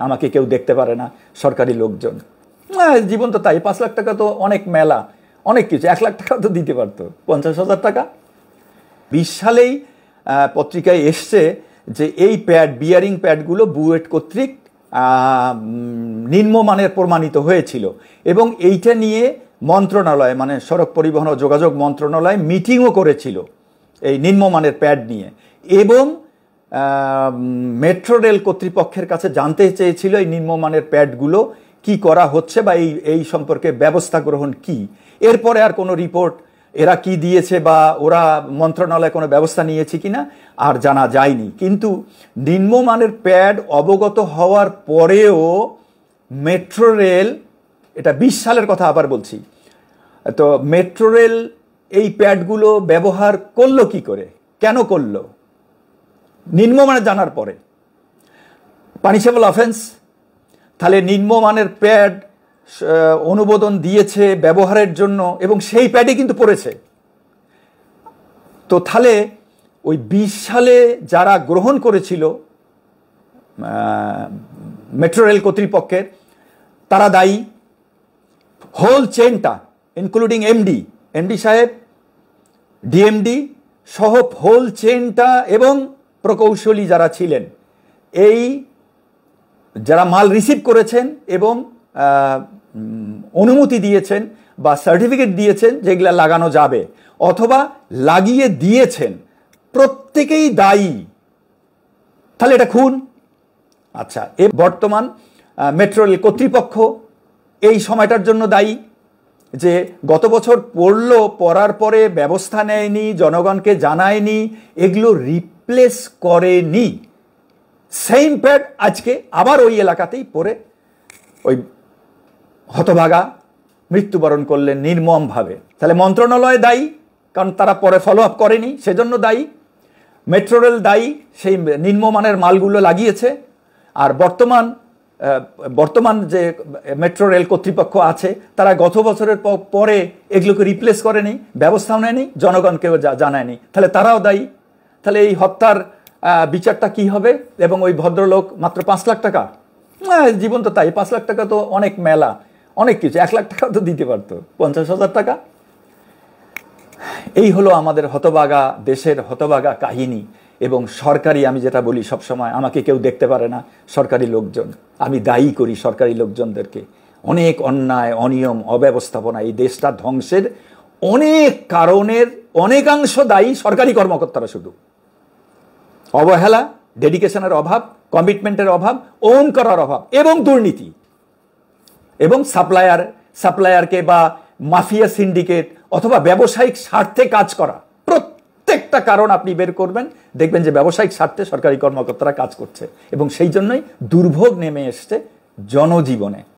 আমাকে কেউ দেখতে পারে না, সরকারি লোকজন। জীবন তো তাই, 5 লাখ টাকা তো অনেক মেলা, অনেক কিছু। 1 লাখ টাকা তো দিতে পারতো, 50,000 টাকা। 20 সালেই পত্রিকায় এসছে যে এই প্যাড, বিয়ারিং প্যাডগুলো বুয়েট কর্তৃক নিম্নমানের প্রমাণিত হয়েছিল, এবং এইটা নিয়ে মন্ত্রণালয়, মানে সড়ক পরিবহন ও যোগাযোগ মন্ত্রণালয় মিটিংও করেছিল এই নিম্নমানের প্যাড নিয়ে, এবং মেট্রো রেল কর্তৃপক্ষের কাছে জানতে চেয়েছিল এই নিম্নমানের প্যাডগুলো কি করা হচ্ছে বা এই সম্পর্কে ব্যবস্থা গ্রহণ কি। এরপরে আর কোনো রিপোর্ট এরা কি দিয়েছে বা ওরা মন্ত্রণালয় কোনো ব্যবস্থা নিয়েছে কিনা আর জানা যায়নি। কিন্তু নিম্নমানের প্যাড অবগত হওয়ার পরেও মেট্রো রেল, এটা 20 সালের কথা আবার বলছি, তো মেট্রো রেল এই প্যাডগুলো ব্যবহার করলো কি করে, কেন করলো? নিম্নমানের জানার পরে পানিশেবল অফেন্স। তাহলে নিম্নমানের প্যাড অনুমোদন দিয়েছে ব্যবহারের জন্য, এবং সেই প্যাডে কিন্তু পড়েছে। তো তাহলে ওই 20 সালে যারা গ্রহণ করেছিল মেট্রো রেল কর্তৃপক্ষের, তারা দায়ী। হোল চেনটা ইনক্লুডিং এমডি সাহেব, ডিএমডি সহ হোল চেনটা এবং প্রকৌশলী যারা ছিলেন, এই যারা মাল রিসিভ করেছেন এবং অনুমতি দিয়েছেন বা সার্টিফিকেট দিয়েছেন যেগুলা লাগানো যাবে অথবা লাগিয়ে দিয়েছেন, প্রত্যেকেই দায়ী। তাহলে এটা খুন। আচ্ছা, বর্তমান মেট্রো রেল কর্তৃপক্ষ এই সময়টার জন্য দায়ী যে গত বছর পড়ার পরে ব্যবস্থা নেয়নি, জনগণকে জানায়নি, এগুলো রিপ্লেস করেনি। সেম প্যাড আজকে আবার ওই এলাকাতেই পড়ে ওই হতভাগা মৃত্যুবরণ করলেন নির্মমভাবে। তাহলে মন্ত্রণালয় দায়ী, কারণ তারা পরে ফলো আপ করেনি, সেজন্য দায়ী। মেট্রো রেল দায়ী, সেই নিম্নমানের মালগুলো লাগিয়েছে। আর বর্তমান যে মেট্রো রেল কর্তৃপক্ষ আছে, তারা গত বছরের পরে এগুলোকে রিপ্লেস করেনি, ব্যবস্থাও নেয়নি, জনগণকেও জানায়নি। তাহলে তারাও দায়ী। তাহলে এই হত্যার বিচারটা কি হবে? এবং ওই ভদ্রলোক মাত্র 5 লাখ টাকা, জীবন তো তাই, 5 লাখ টাকা তো অনেক মেলা, অনেক কিছু। 1 লাখ টাকা তো দিতে পারতো, 50,000 টাকা। এই হলো আমাদের হতভাগা দেশের হতভাগা কাহিনী। এবং সরকারি, আমি যেটা বলি সবসময়, আমাকে কেউ দেখতে পারে না, সরকারি লোকজন। আমি দায়ী করি সরকারি লোকজনদেরকে। অনেক অন্যায়, অনিয়ম, অব্যবস্থাপনা, এই দেশটা ধ্বংসের অনেক কারণের অনেকাংশ দায়ী সরকারি কর্মকর্তারা। শুধু অবহেলা, ডেডিকেশনের অভাব, কমিটমেন্টের অভাব, ওন করার অভাব এবং দুর্নীতি, এবং সাপ্লায়ারকে বা মাফিয়া সিন্ডিকেট অথবা ব্যবসায়িক স্বার্থে কাজ করা। প্রত্যেকটা কারণ আপনি বের করবেন, দেখবেন যে ব্যবসায়িক স্বার্থে সরকারি কর্মকর্তারা কাজ করছে, এবং সেই জন্যই দুর্ভোগ নেমে এসছে জনজীবনে।